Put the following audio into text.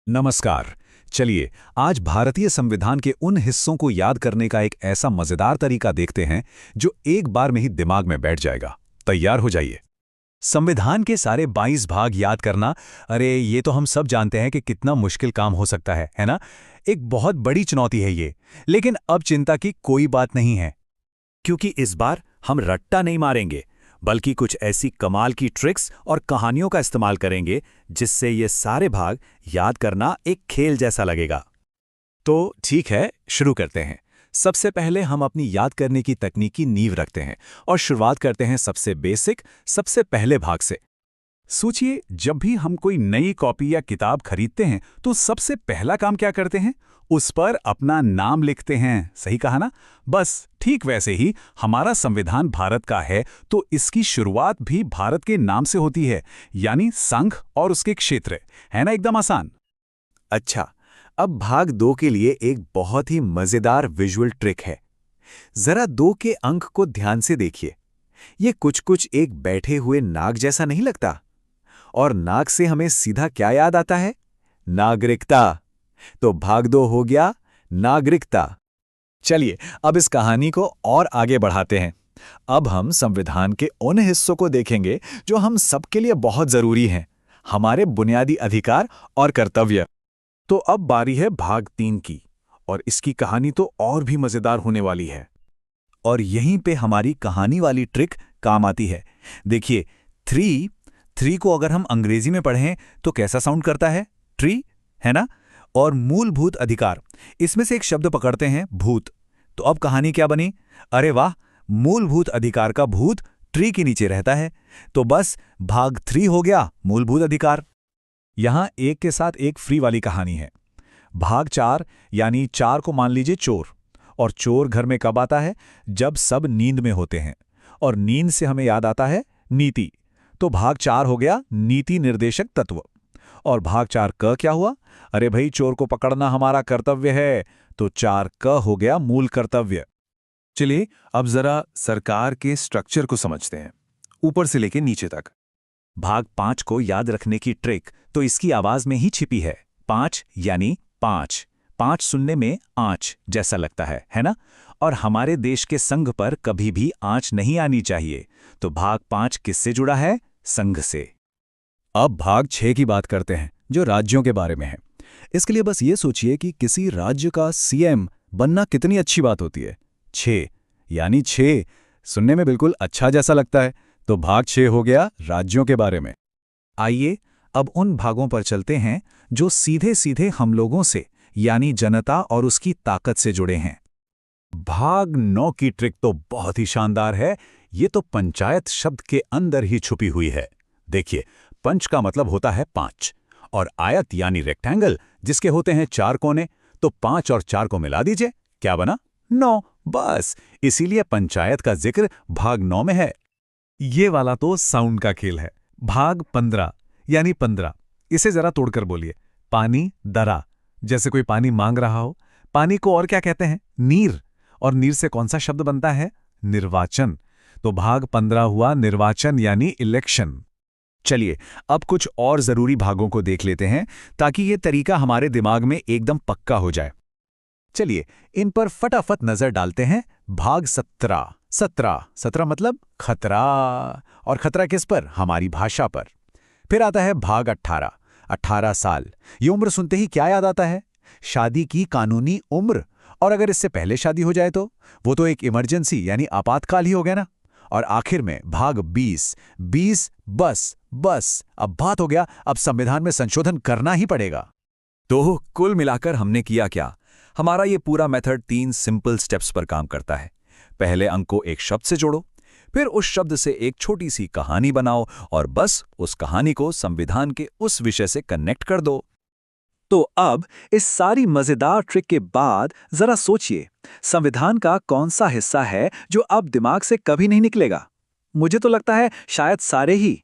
नमस्कार। चलिए, आज भारतीय संविधान के उन हिस्सों को याद करने का एक ऐसा मजेदार तरीका देखते हैं जो एक बार में ही दिमाग में बैठ जाएगा। तैयार हो जाइए। संविधान के सारे 22 भाग याद करना, अरे ये तो हम सब जानते हैं कि कितना मुश्किल काम हो सकता है ना? एक बहुत बड़ी चुनौती है ये। लेकिन अब चिंता की कोई बात नहीं है, क्योंकि इस बार हम रट्टा नहीं मारेंगे, बल्कि कुछ ऐसी कमाल की ट्रिक्स और कहानियों का इस्तेमाल करेंगे जिससे ये सारे भाग याद करना एक खेल जैसा लगेगा। तो ठीक है, शुरू करते हैं। सबसे पहले हम अपनी याद करने की तकनीकी नींव रखते हैं और शुरुआत करते हैं सबसे बेसिक, सबसे पहले भाग से। सोचिए, जब भी हम कोई नई कॉपी या किताब खरीदते हैं तो सबसे पहला काम क्या करते हैं? उस पर अपना नाम लिखते हैं। सही कहा ना? बस ठीक वैसे ही हमारा संविधान भारत का है तो इसकी शुरुआत भी भारत के नाम से होती है, यानी संघ और उसके क्षेत्र। है ना? एकदम आसान। अच्छा, अब भाग 2 के लिए एक बहुत ही मजेदार विजुअल ट्रिक है। जरा 2 के अंक को ध्यान से देखिए। ये कुछ एक बैठे हुए नाग जैसा नहीं लगता? और नाग से हमें सीधा क्या याद आता है? नागरिकता। तो भाग 2 हो गया नागरिकता। चलिए, अब इस कहानी को और आगे बढ़ाते हैं। अब हम संविधान के उन हिस्सों को देखेंगे जो हम सबके लिए बहुत जरूरी हैं, हमारे बुनियादी अधिकार और कर्तव्य। तो अब बारी है भाग 3 की, और इसकी कहानी तो और भी मजेदार होने वाली है। और यहीं पे हमारी कहानी वाली ट्रिक काम आती है। देखिए, थ्री को अगर हम अंग्रेजी में पढ़ें तो कैसा साउंड करता है? ट्री, है ना? और मूलभूत अधिकार, इसमें से एक शब्द पकड़ते हैं, भूत। तो अब कहानी क्या बनी? अरे वाह, मूलभूत अधिकार का भूत ट्री के नीचे रहता है। तो बस भाग 3 हो गया मूलभूत अधिकार। यहां एक के साथ एक फ्री वाली कहानी है। भाग 4, यानी 4 को मान लीजिए चोर। और चोर घर में कब आता है? जब सब नींद में होते हैं। और नींद से हमें याद आता है नीति। तो भाग 4 हो गया नीति निर्देशक तत्व। और भाग 4 क क्या हुआ? अरे भाई, चोर को पकड़ना हमारा कर्तव्य है। तो 4 क हो गया मूल कर्तव्य। चलिए, अब जरा सरकार के स्ट्रक्चर को समझते हैं, ऊपर से लेके नीचे तक। भाग 5 को याद रखने की ट्रिक तो इसकी आवाज में ही छिपी है। 5 यानी 5। 5 सुनने में आंच जैसा लगता है ना? और हमारे देश के संघ पर कभी भी आंच नहीं आनी चाहिए। तो भाग 5 किससे जुड़ा है? संघ से। अब भाग 6 की बात करते हैं, जो राज्यों के बारे में है। इसके लिए बस ये सोचिए कि किसी राज्य का सीएम बनना कितनी अच्छी बात होती है। 6 यानी 6 सुनने में बिल्कुल अच्छा जैसा लगता है। तो भाग 6 हो गया राज्यों के बारे में। आइए अब उन भागों पर चलते हैं जो सीधे सीधे हम लोगों से, यानी जनता और उसकी ताकत से जुड़े हैं। भाग 9 की ट्रिक तो बहुत ही शानदार है। ये तो पंचायत शब्द के अंदर ही छुपी हुई है। देखिए, पंच का मतलब होता है 5, और आयत यानी रेक्टेंगल जिसके होते हैं 4 कोने। तो 5 और 4 को मिला दीजिए, क्या बना? 9। बस इसीलिए पंचायत का जिक्र भाग 9 में है। ये वाला तो साउंड का खेल है। भाग 15 यानी 15, इसे जरा तोड़कर बोलिए। पानी दरा, जैसे कोई पानी मांग रहा हो। पानी को और क्या कहते हैं? नीर। और नीर से कौन सा शब्द बनता है? निर्वाचन। तो भाग 15 हुआ निर्वाचन यानी इलेक्शन। चलिए, अब कुछ और जरूरी भागों को देख लेते हैं ताकि ये तरीका हमारे दिमाग में एकदम पक्का हो जाए। चलिए, इन पर फटाफट नजर डालते हैं। भाग 17। 17 मतलब खतरा। और खतरा किस पर? हमारी भाषा पर। फिर आता है भाग 18। 18 साल। ये उम्र सुनते ही क्या याद आता है? शादी की कानूनी उम्र। और अगर इससे पहले शादी हो जाए तो वो तो एक इमरजेंसी यानी आपातकाल ही हो गया ना। और आखिर में भाग 20। 20 बस अब बात हो गया, अब संविधान में संशोधन करना ही पड़ेगा। तो कुल मिलाकर हमने किया क्या? हमारा ये पूरा मेथड 3 सिंपल स्टेप्स पर काम करता है। पहले अंक को एक शब्द से जोड़ो, फिर उस शब्द से एक छोटी सी कहानी बनाओ, और बस उस कहानी को संविधान के उस विषय से कनेक्ट कर दो। तो अब इस सारी मजेदार ट्रिक के बाद जरा सोचिए, संविधान का कौन सा हिस्सा है जो अब दिमाग से कभी नहीं निकलेगा? मुझे तो लगता है शायद सारे ही।